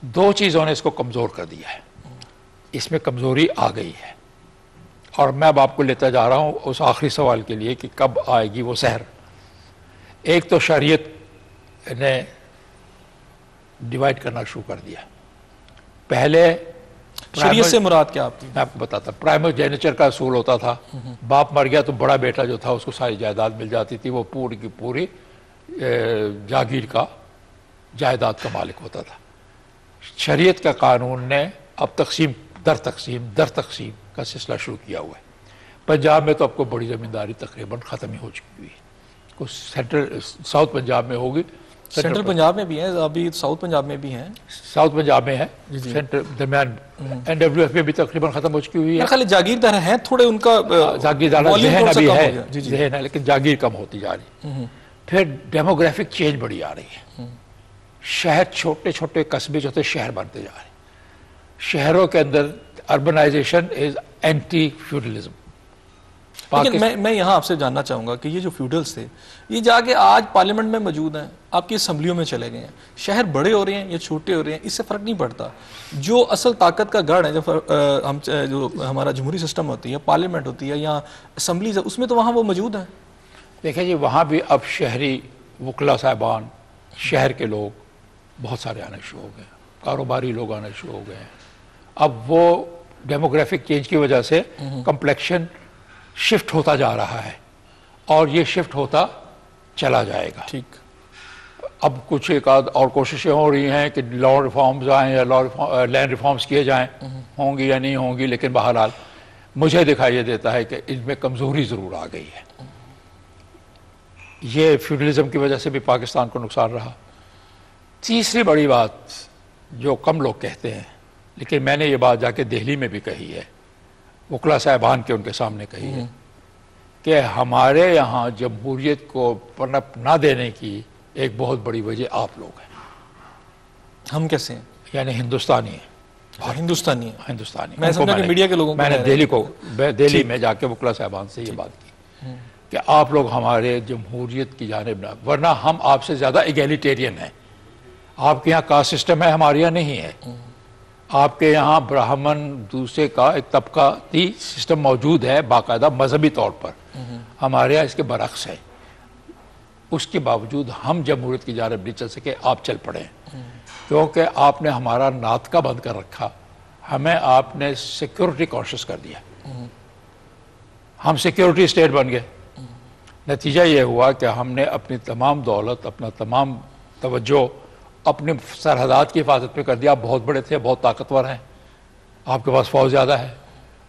دو چیزوں نے اس کو کمزور کر دیا ہے، اس میں کمزوری آ گئی ہے، اور میں اب آپ کو لیتا جا رہا ہوں اس آخری سوال کے لیے کہ کب آئے گی وہ سحر۔ ایک تو شریعت نے ڈیوائڈ کرنا شروع کر دیا۔ پہلے شریعت سے مراد کیا آپ کی؟ میں آپ کو بتاتا، پرائمر جینیچر کا اصول ہوتا تھا، باپ مر گیا تو بڑا بیٹا جو تھا اس کو ساری جائیداد مل جاتی تھی، وہ پوری کی پوری جاگیر کا جائیداد کا مالک ہوتا تھا۔ شریعت کا قانون نے اب تقسیم در تقسیم کا سلسلہ شروع کیا ہوا ہے۔ پنجاب میں تو اب کو بڑی زمینداری تقریباً ختم ہی ہو چکی ہوئی ہے، کچھ سینٹرل ساؤتھ پنجاب میں ہوگی، سینٹرل پنجاب میں بھی ہیں، ابھی ساؤتھ پنجاب میں بھی ہیں، ساؤتھ پنجاب میں ہے، سینٹر درمیان NWF میں بھی تقریباً ختم ہو چکی ہوئی ہے۔ خالی جاگیردار ہیں تھوڑے، ان کا جاگیردار ذہن ابھی ہے، ذہن ہے، لیکن جاگیر کم ہوتی جا رہی۔ پھر ڈیموگرافک چینج بڑی آ رہی ہے، شہر چھوٹے چھوٹے قصبے جو تھے شہر بنتے جا رہے ہیں، شہروں کے اندر اربنائزیشن از اینٹی فیوڈلزم۔ لیکن میں یہاں آپ سے جاننا چاہوں گا کہ یہ جو فیوڈلز تھے یہ جا کے آج پارلیمنٹ میں موجود ہیں، آپ کی اسمبلیوں میں چلے گئے ہیں، شہر بڑے ہو رہے ہیں یا چھوٹے ہو رہے ہیں اس سے فرق نہیں پڑتا، جو اصل طاقت کا گڑھ ہے جو ہمارا جمہوری سسٹم ہوتی ہے، پارلیمنٹ ہوتی ہے یا اسمبلیز ہے، اس میں تو وہاں وہ موجود ہیں۔ دیکھیں جی، وہاں بھی اب شہری وکلا صاحبان، شہر کے لوگ بہت سارے آنے شروع ہو گئے ہیں، کاروباری لوگ آنے شروع ہو گئے ہیں۔ اب وہ ڈیموگرافک چینج کی وجہ سے کمپلیکشن شفٹ ہوتا جا رہا ہے، اور یہ شفٹ ہوتا چلا جائے گا۔ ٹھیک، اب کچھ ایک آدھ اور کوششیں ہو رہی ہیں کہ لا ریفارمز آئیں یا لینڈ ریفارمز کیے جائیں، ہوں گی یا نہیں ہوں گی، لیکن بہرحال مجھے دکھائی دیتا ہے کہ ان میں کمزوری ضرور آ گئی ہے۔ یہ فیوڈلزم کی وجہ سے بھی پاکستان کو نقصان رہا۔ تیسری بڑی بات جو کم لوگ کہتے ہیں، لیکن میں نے یہ بات جا کے دہلی میں بھی کہی ہے، وکلا صاحبان کے ان کے سامنے کہی ہے، کہ ہمارے یہاں جمہوریت کو پنپ نہ دینے کی ایک بہت بڑی وجہ آپ لوگ ہیں۔ ہم کیسے ہیں؟ یعنی ہندوستانی ہیں، ہندوستانی ہیں۔ ہندوستانی۔ میں سمجھا کہ میڈیا کے لوگوں کو میں نے دہلی میں جا کے وکلا صاحبان سے یہ بات کی کہ آپ لوگ ہمارے جمہوریت کی جانب نہ، ورنہ ہم آپ سے زیادہ ایگیلیٹیرین ہیں۔ آپ کے یہاں کاسٹ سسٹم ہے، ہمارے یہاں نہیں ہے۔ آپ کے یہاں برہمن دوسرے کا ایک طبقاتی سسٹم موجود ہے باقاعدہ مذہبی طور پر، ہمارے یہاں اس کے برعکس ہے۔ اس کے باوجود ہم جمہوریت کی جانب نہیں چل سکے، آپ چل پڑے ہیں، کیونکہ آپ نے ہمارا ناطقہ بند کر رکھا، ہمیں آپ نے سیکیورٹی کانشیس کر دیا، ہم سیکیورٹی اسٹیٹ بن گئے۔ نتیجہ یہ ہوا کہ ہم نے اپنی تمام دولت، اپنا تمام توجہ اپنی سرحدات کی حفاظت پہ کر دیا۔ آپ بہت بڑے تھے، بہت طاقتور ہیں، آپ کے پاس فوج زیادہ ہے،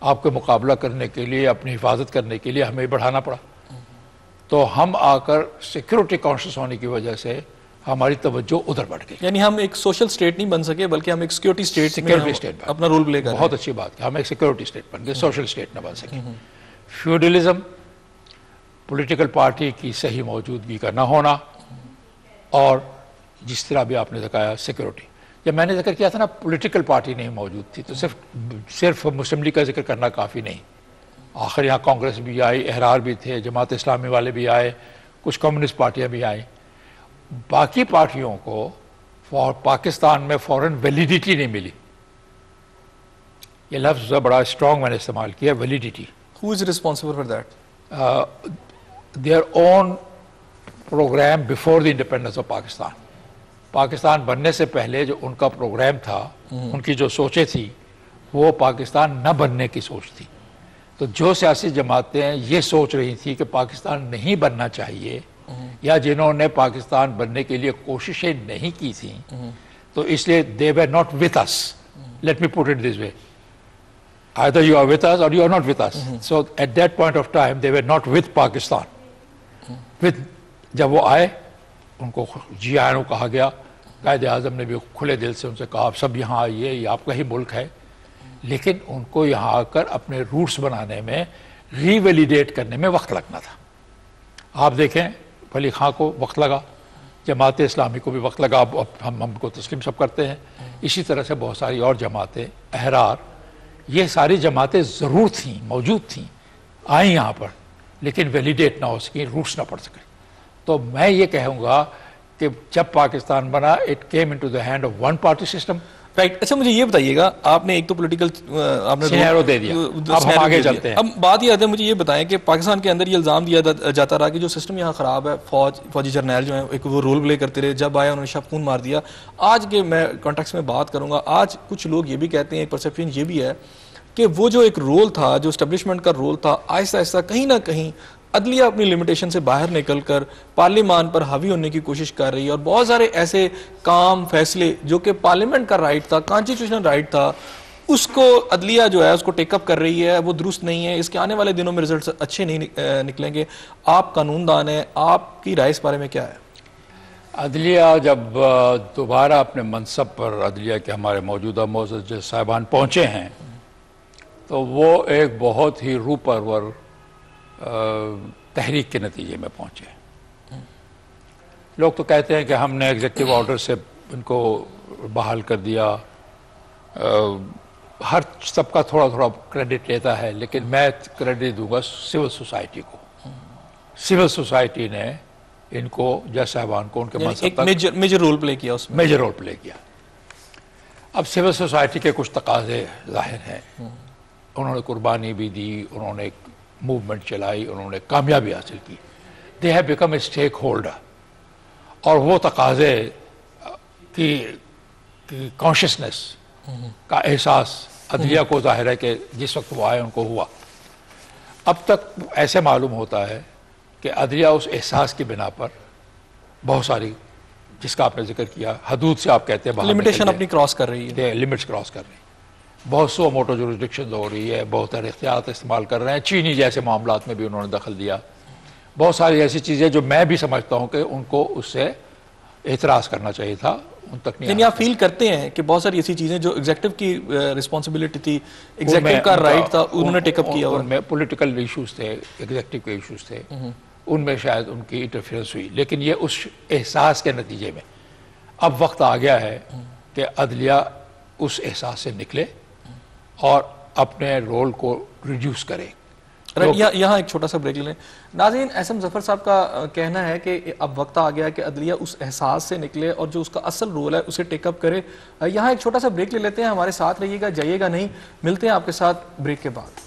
آپ کے مقابلہ کرنے کے لیے، اپنی حفاظت کرنے کے لیے ہمیں بڑھانا پڑا۔ تو ہم آ کر سیکیورٹی کانشیس ہونے کی وجہ سے ہماری توجہ ادھر بڑھ گئی۔ یعنی ہم ایک سوشل سٹیٹ نہیں بن سکے بلکہ ہم ایک سیکیورٹی سٹیٹ اپنا رول پلے کر رہے ہیں۔ بہت اچھی بات ہے، ہم ایک سیکیورٹی اسٹیٹ بن گئے، سوشل اسٹیٹ نہ بن سکے۔ فیوڈلزم، پولیٹیکل پارٹی کی صحیح موجودگی کا نہ ہونا، اور جس طرح بھی آپ نے دکھایا سیکیورٹی۔ جب میں نے ذکر کیا تھا نا پولیٹیکل پارٹی نہیں موجود تھی، تو صرف مسلم لیگ کا ذکر کرنا کافی نہیں، آخر یہاں کانگریس بھی آئی، احرار بھی تھے، جماعت اسلامی والے بھی آئے، کچھ کمیونسٹ پارٹیاں بھی آئیں۔ باقی پارٹیوں کو پاکستان میں فوراً ویلیڈیٹی نہیں ملی۔ یہ لفظ بڑا اسٹرانگ میں نے استعمال کیا، validity. Who is responsible for that? Their own program before the independence of Pakistan. Pakistan بننے سے پہلے جو ان کا پروگرام تھا، ان کی جو سوچیں تھی، وہ پاکستان نہ بننے کی سوچ تھی۔ تو جو سیاسی جماعتیں یہ سوچ رہی تھی کہ پاکستان نہیں بننا چاہیے، یا جنہوں نے پاکستان بننے کے لیے کوششیں نہیں کی تھیں، تو اس لیے they were not with us. Let me put it this way. Either you are with us or you are not with us. So at that point of time they were not with Pakistan. جب وہ آئے ان کو جی آئینوں کہا گیا، قائد اعظم نے بھی کھلے دل سے ان سے کہا آپ سب یہاں آئیے، یہ آپ کا ہی ملک ہے، لیکن ان کو یہاں آ کر اپنے روٹس بنانے میں، ری ویلیڈیٹ کرنے میں وقت لگنا تھا۔ آپ دیکھیں ولی خان کو وقت لگا، جماعت اسلامی کو بھی وقت لگا، اب ہم کو تسلیم سب کرتے ہیں، اسی طرح سے بہت ساری اور جماعتیں، احرار، یہ ساری جماعتیں ضرور تھیں، موجود تھیں، آئیں یہاں پر، لیکن ویلیڈیٹ نہ ہو سکیں، روٹس نہ پڑ سکیں۔ تو میں یہ کہوں گا کہ جب پاکستان بنا it came into the hand of one party system. Right. اچھا مجھے یہ بتائیے گا, آپ نے ایک تو پولیٹیکل سینیرو دے دیا, اب ہم آگے چلتے ہیں. اب بات یہ آتی ہے, مجھے یہ بتائیں کہ پاکستان کے اندر یہ الزام دیا جاتا رہا کہ جو سسٹم یہاں خراب ہے, فوجی جرنیل جو ہیں ایک وہ رول پلے کرتے رہے, جب آیا انہوں نے شب خون مار دیا. آج کے میں کانٹیکس میں بات کروں گا, آج کچھ لوگ یہ بھی کہتے ہیں, ایک پرسیپشن یہ بھی ہے کہ وہ جو ایک رول تھا, جو اسٹیبلشمنٹ کا رول تھا, آہستہ آہستہ کہیں نہ کہیں عدلیہ اپنی لمیٹیشن سے باہر نکل کر پارلیمان پر حاوی ہونے کی کوشش کر رہی ہے, اور بہت سارے ایسے کام فیصلے جو کہ پارلیمنٹ کا رائٹ تھا, کانسٹیٹیوشنل رائٹ تھا, اس کو عدلیہ جو ہے اس کو ٹیک اپ کر رہی ہے, وہ درست نہیں ہے. اس کے آنے والے دنوں میں رزلٹس اچھے نہیں نکلیں گے. آپ قانون دان ہیں, آپ کی رائے اس بارے میں کیا ہے؟ عدلیہ جب دوبارہ اپنے منصب پر عدلیہ کے ہمارے موجودہ معزز جج صاحبان پہنچے ہیں تو وہ ایک بہت ہی روح پرور تحریک کے نتیجے میں پہنچے. لوگ تو کہتے ہیں کہ ہم نے ایگزیکٹو آرڈر سے ان کو بحال کر دیا, ہر سب کا تھوڑا تھوڑا کریڈٹ لیتا ہے, لیکن میں کریڈٹ دوں گا سول سوسائٹی کو. سول سوسائٹی نے ان کو جج صاحبان کو ان کے منصب تک میجر رول پلے کیا, اس میں میجر رول پلے کیا. اب سول سوسائٹی کے کچھ تقاضے ظاہر ہیں, انہوں نے قربانی بھی دی, انہوں نے ایک موومنٹ چلائی, انہوں نے کامیابی حاصل کی. They have become a stake holder, اور وہ تقاضے کی کانشیسنس کا احساس عدلیہ کو ظاہر ہے کہ جس وقت وہ آئے ان کو ہوا. اب تک ایسے معلوم ہوتا ہے کہ عدلیہ اس احساس کی بنا پر بہت ساری, جس کا آپ نے ذکر کیا, حدود سے آپ کہتے ہیں لمیٹیشن اپنی کراس کر رہی ہے, لمٹس کراس کر رہی ہے, بہت سو موٹو جورسڈکشن ہو رہی ہے, بہت سارے اختیارات استعمال کر رہے ہیں. چینی جیسے معاملات میں بھی انہوں نے دخل دیا. بہت ساری ایسی چیزیں جو میں بھی سمجھتا ہوں کہ ان کو اس سے اعتراض کرنا چاہیے تھا, ان تک نہیں. یعنی آپ فیل کرتے ہیں کہ بہت ساری ایسی چیزیں جو ایگزیکٹو کی رسپانسبلٹی تھی, ایگزیکٹو کا رائٹ تھا, انہوں نے ٹیک اپ کیا. ان میں پولیٹیکل ایشوز تھے, ایگزیکٹو کے ایشوز تھے, ان میں شاید ان کی انٹرفیئرنس ہوئی, لیکن یہ اس احساس کے نتیجے میں اب وقت آ گیا ہے کہ عدلیہ اس احساس سے نکلے اور اپنے رول کو ریڈیوس کرے. یہاں ایک چھوٹا سا بریک لیں. ناظرین, احسن ظفر صاحب کا کہنا ہے کہ اب وقت آ گیا کہ عدلیہ اس احساس سے نکلے اور جو اس کا اصل رول ہے اسے ٹیک اپ کرے. یہاں ایک چھوٹا سا بریک لے لیتے ہیں, ہمارے ساتھ رہیے گا, جائیے گا نہیں. ملتے ہیں آپ کے ساتھ بریک کے بعد.